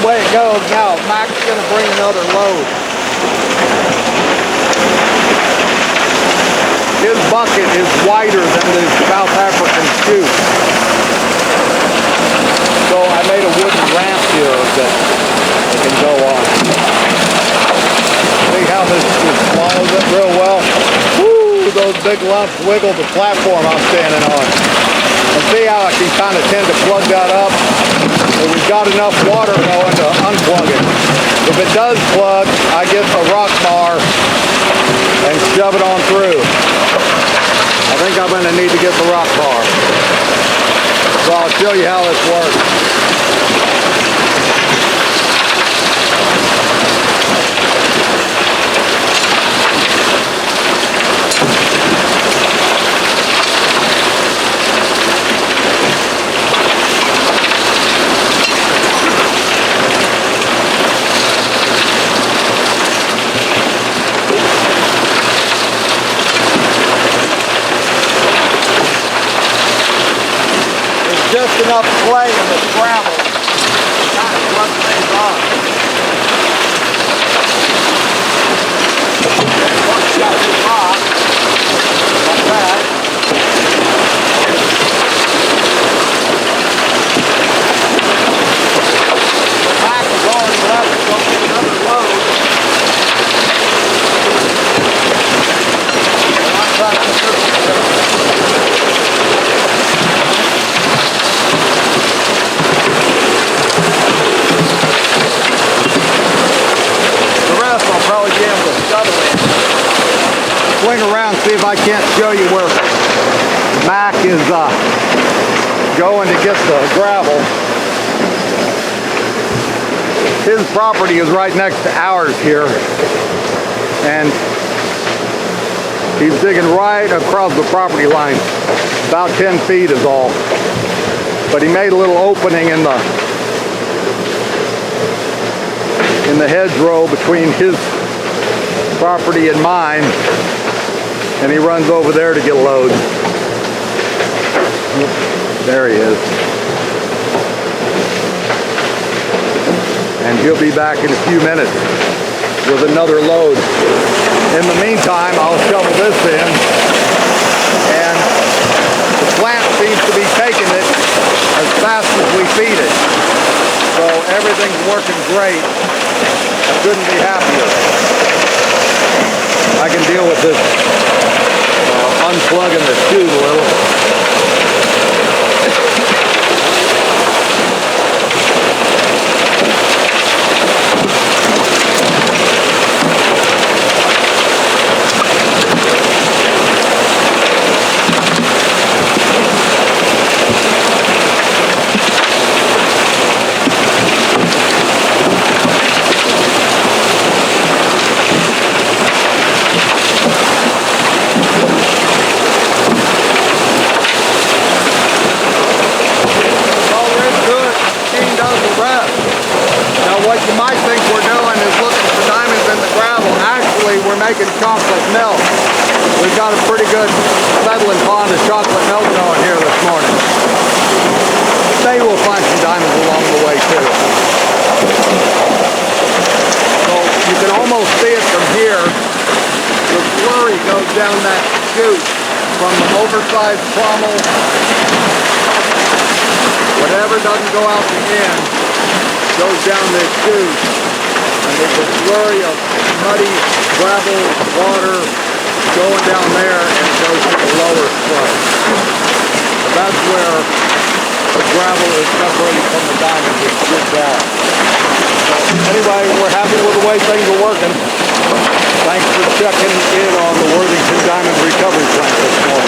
the way it goes. Now, Mac's going to bring another load. His bucket is wider than the South African chute. So I made a wooden ramp here that it can go on. See how this swallows it real well? Woo! Those big lumps wiggle the platform I'm standing on. And see how I can kind of tend to plug that up? Well, we've got enough water going to unplug it. If it does plug, I get a rock bar and shove it on through. I think I'm going to need to get the rock bar. So I'll show you how this works. Just enough play in the gravel to kind of run things on. Once you got this rock, like that. The back is already left to go get another load. And I'm trying to put this together. Swing around, see if I can't show you where Mac is going to get the gravel. His property is right next to ours here, and he's digging right across the property line. About 10 feet is all. But he made a little opening in the hedgerow between his property and mine, and he runs over there to get loads. There he is. And he'll be back in a few minutes with another load. In the meantime, I'll shovel this in, and the plant seems to be taking it as fast as we feed it. So everything's working great. I couldn't be happier. I can deal with this unplugging the chute a little. Making chocolate milk. We've got a pretty good settling pond of chocolate milk going here this morning. Maybe we'll find some diamonds along the way too. So you can almost see it from here. The slurry goes down that chute from the oversized trommel. Whatever doesn't go out the end goes down this chute. And there's a slurry of muddy gravel, water going down there, and it goes to the lower slope. So that's where the gravel is separated from the diamonds and good down. So anyway, we're happy with the way things are working. Thanks for checking in on the Worthington Diamond Recovery Plant this morning.